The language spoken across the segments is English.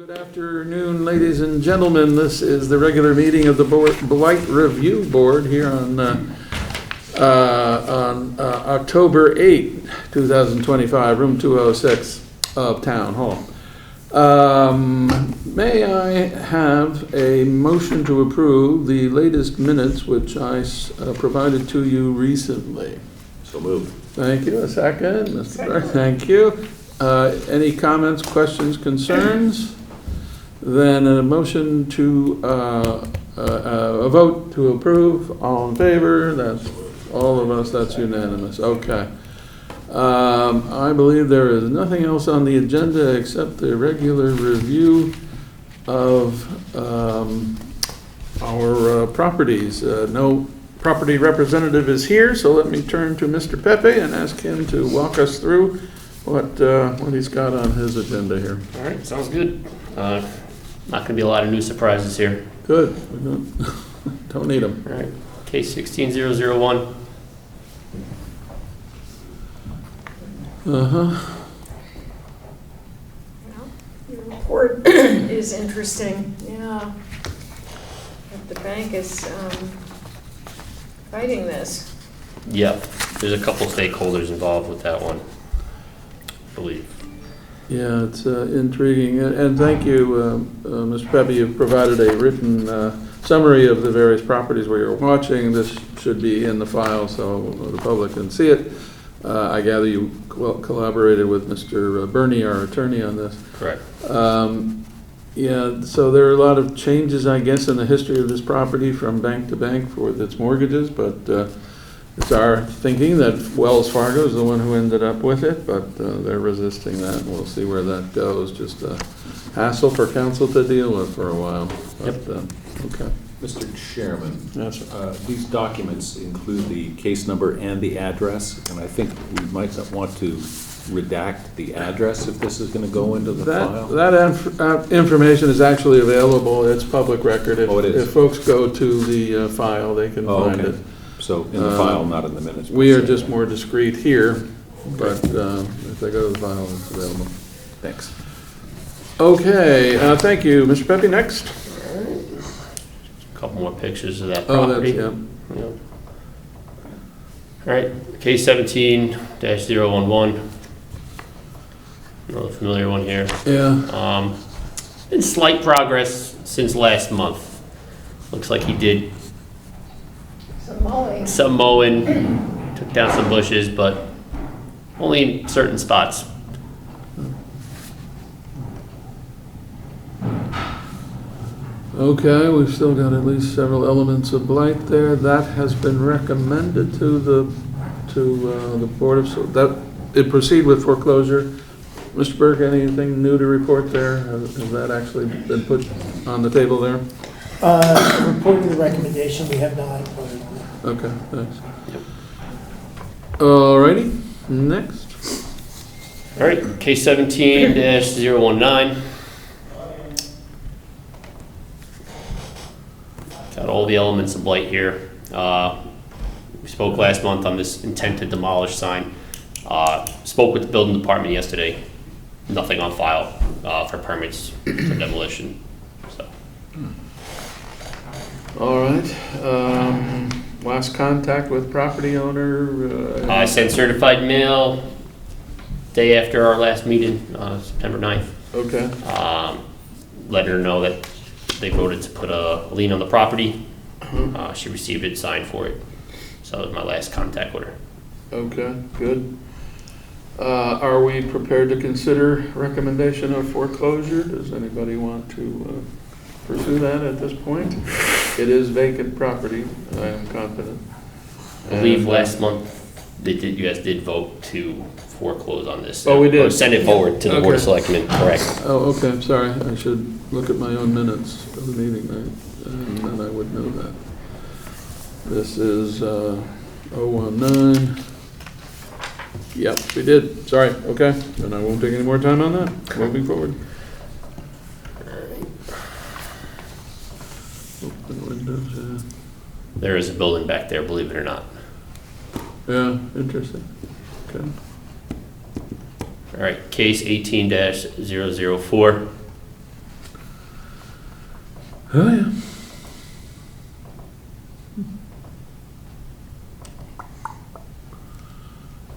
Good afternoon, ladies and gentlemen. This is the regular meeting of the Board Bwight Review Board here on October 8, 2025, room 206 of Town Hall. May I have a motion to approve the latest minutes which I provided to you recently? So moved. Thank you. A second, Mr. Burke. Thank you. Any comments, questions, concerns? Then a motion to, a vote to approve. All in favor? That's all of us. That's unanimous. Okay. I believe there is nothing else on the agenda except the regular review of our properties. No property representative is here, so let me turn to Mr. Pepe and ask him to walk us through what he's got on his agenda here. All right, sounds good. Not going to be a lot of new surprises here. Good. We don't need them. All right, case 16001. Uh-huh. Well, your report is interesting. Yeah. But the bank is fighting this. Yep, there's a couple stakeholders involved with that one, I believe. Yeah, it's intriguing. And thank you, Mr. Pepe. You've provided a written summary of the various properties where you're watching. This should be in the file so the public can see it. I gather you collaborated with Mr. Burney, our attorney, on this. Correct. Yeah, so there are a lot of changes, I guess, in the history of this property from bank to bank for its mortgages, but it's our thinking that Wells Fargo is the one who ended up with it, but they're resisting that, and we'll see where that goes. Just a hassle for council to deal with for a while. But, okay. Mr. Chairman, Yes, sir. these documents include the case number and the address, and I think we might want to redact the address if this is going to go into the file. That information is actually available. It's public record. If, Oh, it is. If folks go to the file, they can find okay. it. So in the file, not in the minutes. We are just more discreet here, but if they go to the file, it's available. Thanks. Okay, thank you. Mr. Pepe, next. A couple more pictures of that Oh, property. that's, yeah. Yep. All right, case 17-011. Another familiar one here. Yeah, Been slight progress since last month. Looks like he did Some mowing. some mowing, took down some bushes, but only in certain spots. okay, we've still got at least several elements of blight there. That has been recommended to the Board of, so that it proceed with foreclosure. Mr. Burke, anything new to report there? Has that actually been put on the table there? Reporting the recommendation, we have not voted on it. Okay, thanks. All righty, next. All right, case 17-019. Got all the elements of blight here. We spoke last month on this intent to demolish sign. Spoke with the building department yesterday. Nothing on file for permits for demolition. So. All right. Last contact with property owner? I sent certified mail day after our last meeting, September 9th. Okay. Letting her know that they voted to put a lien on the property. She received it, signed for it. So that was my last contact with her. Okay, good. Are we prepared to consider recommendation of foreclosure? Does anybody want to pursue that at this point? It is vacant property, I am confident. I believe last month you guys did vote to foreclose on this. Oh, we did. Or send it forward to the Board of Okay. Selectmen, correct. Oh, okay, I'm sorry. I should look at my own minutes of the meeting, right? And then I would know that. This is 019. Yep, we did. Sorry, okay. Then I won't take any more time on that. Moving forward. Open windows, There is a building back there, believe it or not. yeah, interesting. Okay. All right, case 18-004. Oh, yeah.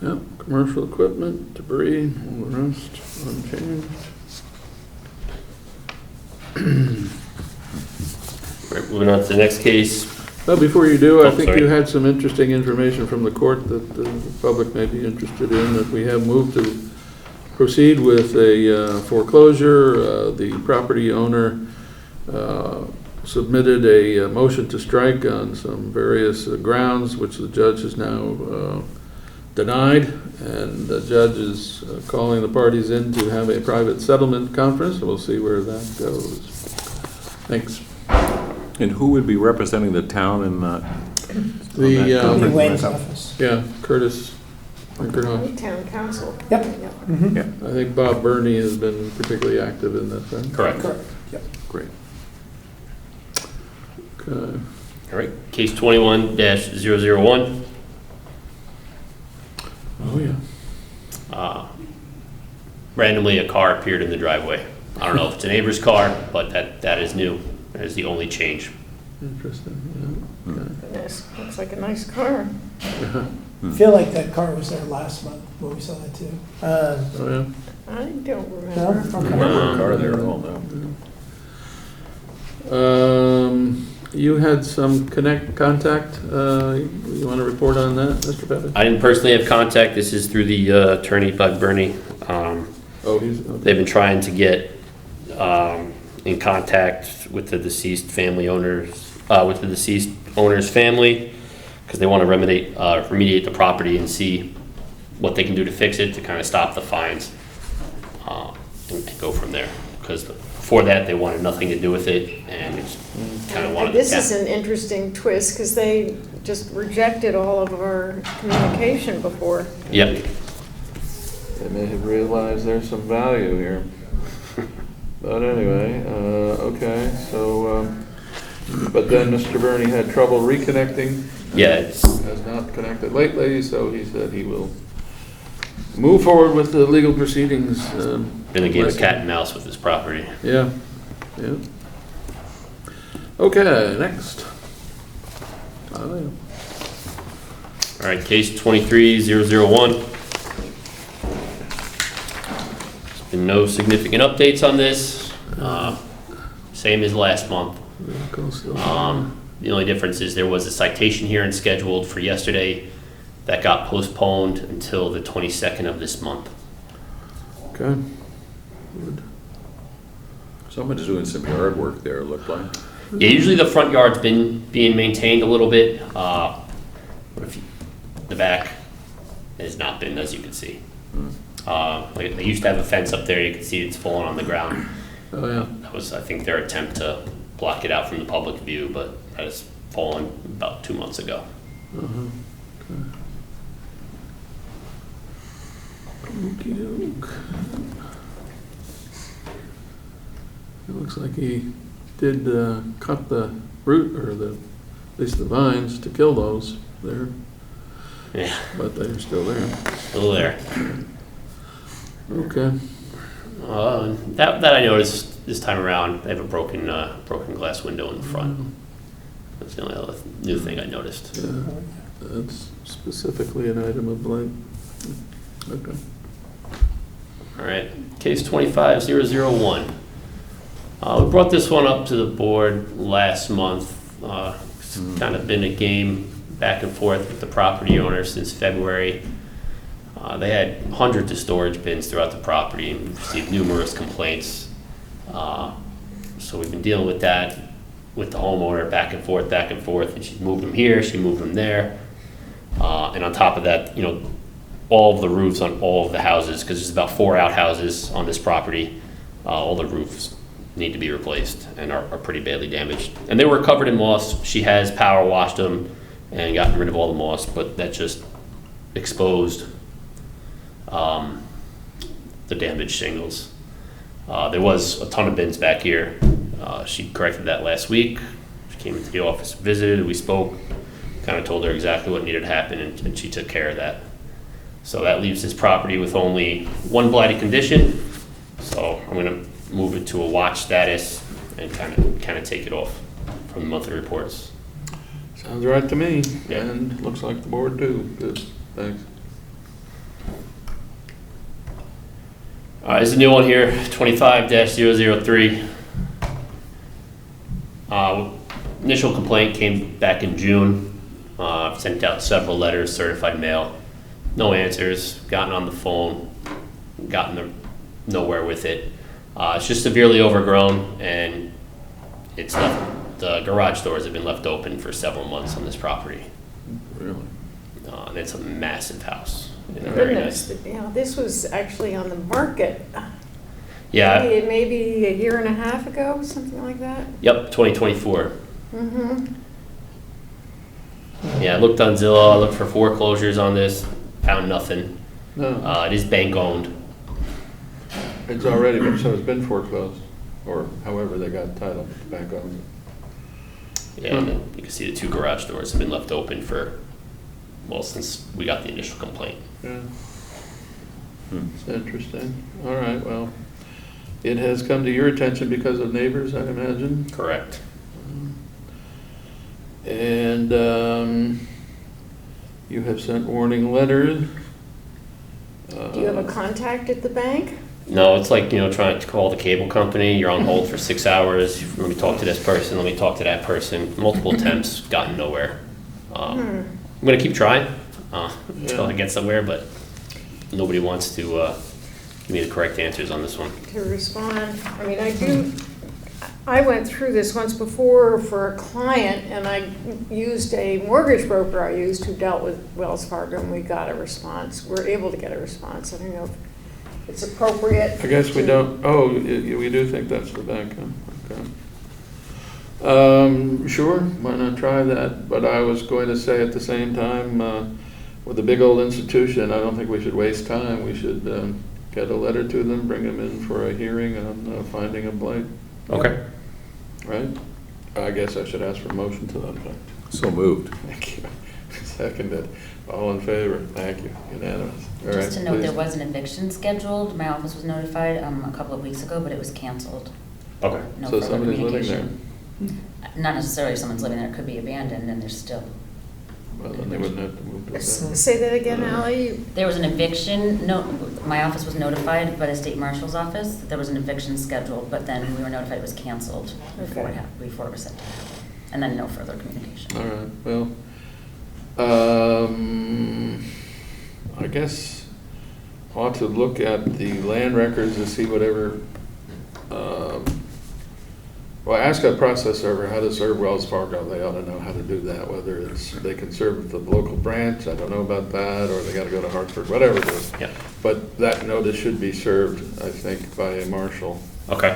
Yep, commercial equipment, debris, all the rest unchanged. Right, moving on to the next case. Well, before you do, I Oh, think sorry. you had some interesting information from the court that the public may be interested in, that we have moved to proceed with a foreclosure. The property owner submitted a motion to strike on some various grounds, which the judge has now denied, and the judge is calling the parties in to have a private settlement conference. We'll see where that goes. Thanks. And who would be representing the town in that? The, In Wayne's office. yeah, Curtis Winkerhoff. Town council. Yep. Mhm. Yeah, I think Bob Burney has been particularly active in that thing. Correct. Correct, yep. great. Okay. All right, case 21-001. Oh, yeah. Randomly, a car appeared in the driveway. I don't know if it's a neighbor's car, but that is new. That is the only change. Interesting, yeah. Okay. Nice, looks like a nice car. I feel like that car was there last month when we saw that too. Oh, I don't No? remember. Okay. Remember a car there at all, no? yeah. You had some contact, you want to report on that, Mr. Pepe? I didn't personally have contact. This is through the attorney, Bob Burney. Oh, he's, okay. They've been trying to get in contact with the deceased family owners, with the deceased owner's family, because they want to remediate the property and see what they can do to fix it, to kind of stop the fines and go from there. Because before that, they wanted nothing to do with it and kind of wanted to. This is an interesting twist, because they just rejected all of our communication before. Yep. They may have realized there's some value here. But anyway, okay, so, but then Mr. Burney had trouble reconnecting. Yeah, it's, Has not connected lately, so he said he will move forward with the legal proceedings. been a game of cat and mouse with this property. Yeah, yeah. Okay, next. Oh, yeah. All right, case 23-001. Been no significant updates on this. Same as last month. Vehicle still- The only difference is there was a citation hearing scheduled for yesterday that got postponed until the 22nd of this month. Okay. Good. Someone's doing some yard work there, it looked like. Yeah, usually the front yard's been being maintained a little bit, but the back has not been, as you can see. Like they used to have a fence up there, you can see it's fallen on the ground. Oh, yeah. That was, I think, their attempt to block it out from the public view, but that has fallen about 2 months ago. Okey-doke. It looks like he did cut the root, or at least the vines, to kill those there, Yeah, but they're still there. still there. Okay. That I noticed this time around, they have a broken glass window in the front. That's the only other new thing I noticed. Yeah, that's specifically an item of Blight. Okay. All right, case 25-001. We brought this one up to the board last month. It's kind of been a game back and forth with the property owner since February. They had hundreds of storage bins throughout the property and received numerous complaints. So we've been dealing with that with the homeowner back and forth, and she moved them here, she moved them there. And on top of that, you know, all of the roofs on all of the houses, because there's about 4 outhouses on this property, all the roofs need to be replaced and are pretty badly damaged. And they were covered in moss. She has power washed them and gotten rid of all the moss, but that just exposed the damaged shingles. There was a ton of bins back here. She corrected that last week. She came into the office, visited, we spoke, kind of told her exactly what needed to happen, and she took care of that. So that leaves this property with only one blighted condition. So I'm gonna move it to a watch status and kind of take it off from the monthly reports. Sounds right to me, Yeah. and looks like the board too. Good, thanks. There's a new one here, 25-003. Initial complaint came back in June. I've sent out several letters, certified mail, no answers, gotten on the phone, nowhere with it. It's just severely overgrown, and the garage doors have been left open for several months on this property. Really? And it's a massive house. Very nice. Goodness, you know, this was actually on the market. Yeah. Maybe a year and a half ago, something like that. Yep, 2024. Mm-hmm. Yeah, I looked on Zillow, I looked for foreclosures on this, found nothing. No, It is bank owned. it's already been, so it's been foreclosed, or however they got title, the bank owns it. Yeah, and then you can see the two garage doors have been left open for, well, since we got the initial complaint. Yeah. It's interesting. All right, well, it has come to your attention because of neighbors, I imagine? Correct. And you have sent warning letters. Do you have a contact at the bank? No, it's like, trying to call the cable company, you're on hold for 6 hours, let me talk to this person, let me talk to that person, multiple attempts, gotten nowhere. I'm gonna keep trying until I get somewhere, but nobody wants to give me the correct answers on this one. To respond. I mean, I went through this once before for a client, and I used a mortgage broker I used who dealt with Wells Fargo, and we got a response. We're able to get a response. I don't know if it's appropriate. I guess we don't, we do think that's the bank, huh? Okay. Sure, why not try that? But I was going to say at the same time, with a big old institution, I don't think we should waste time. We should get a letter to them, bring them in for a hearing on finding a blight, Okay. right? I guess I should ask for a motion to that effect. So moved. Thank you. Seconded. All in favor? Thank you. Unanimous. All right, Just to note, please. there was an eviction scheduled. My office was notified a couple of weeks ago, but it was canceled. Okay. No So further somebody's living there? communication. Not necessarily someone's living there, it could be abandoned, and there's still. Well, then they wouldn't have to move to that. Say that again, Ally. There was an eviction, my office was notified by the state marshal's office that there was an eviction scheduled, but then we were notified it was canceled before Okay. before it was set to happen. And then no further communication. All right, well, I guess ought to look at the land records to see whatever, well, ask a process server how to serve Wells Fargo. They ought to know how to do that, whether it's, they can serve the local branch, I don't know about that, or they gotta go to Hartford, whatever it is. Yeah. But that notice should be served, I think, by a marshal. Okay.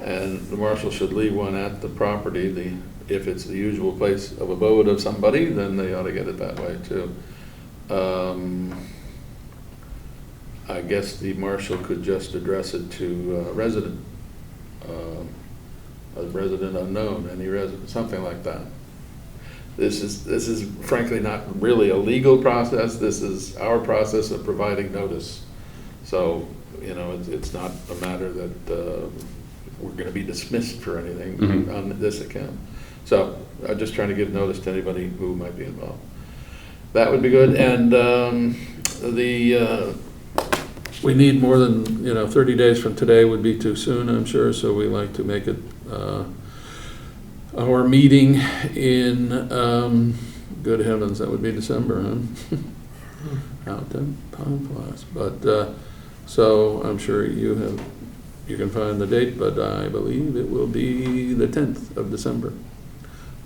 And the marshal should leave one at the property. If it's the usual place of abode of somebody, then they ought to get it that way too. I guess the marshal could just address it to a resident unknown, any resident, something like that. This is frankly not really a legal process. This is our process of providing notice. So, it's not a matter that we're going to be dismissed for anything on this account. So I'm just trying to give notice to anybody who might be involved. That would be good. And we need more than, 30 days from today would be too soon, I'm sure, so we like to make it our meeting in, good heavens, that would be December, huh? How time flies. But, so I'm sure you can find the date, but I believe it will be the 10th of December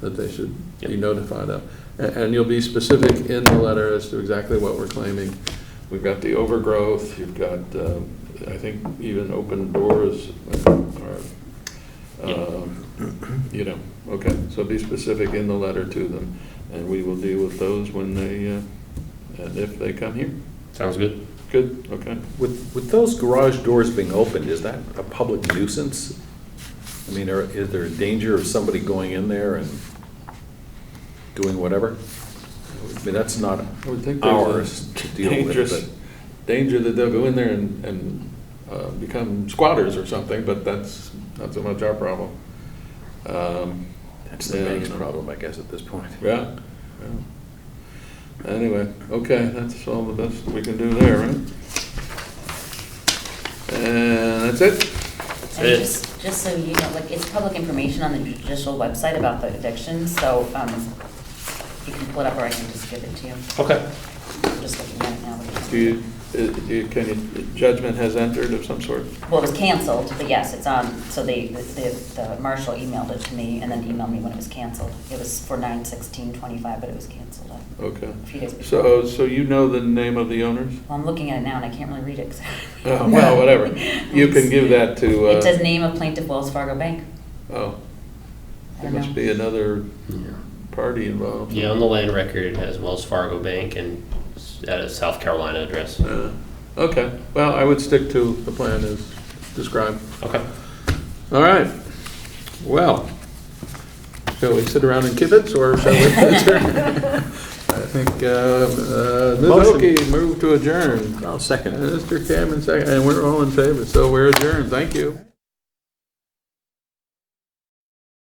that they should be notified of. And you'll be specific in the letter as to exactly what we're claiming. We've got the overgrowth, you've got, I think, even open doors, okay. So be specific in the letter to them, and we will deal with those when they, and if they come here. Sounds good. Good, okay. With those garage doors being opened, is that a public nuisance? I mean, is there a danger of somebody going in there and doing whatever? I mean, that's not I would think there's ours to deal with. danger that they'll go in there and become squatters or something, but that's not so much our problem. That's the bank's problem, I guess, at this point. Yeah. Anyway, okay, that's all the best we can do there, right? And that's it? And just so you know, like, it's public information on the judicial website about the eviction, so, you can pull it up, or I can just give it to you. Okay. I'm just looking at it now. Judgment has entered of some sort? Well, it was canceled, but yes, it's on, so the marshal emailed it to me and then emailed me when it was canceled. It was for 9/16/25, but it was canceled Okay. a few days before. So you know the name of the owners? Well, I'm looking at it now and I can't really read it. 'Cause Oh, well, whatever. You can give that to. It says name of plaintiff Wells Fargo Bank. Oh, I there don't must know. be another party involved. Yeah, on the land record, it has Wells Fargo Bank and at a South Carolina address. Okay, well, I would stick to the plan as described. Okay. All right, well, shall we sit around and kibitz, or shall we adjourn? I think, Ms. Motion. Oki moved to adjourn. I'll second it. Mr. Cameron second, and we're all in favor, so we're adjourned, thank you.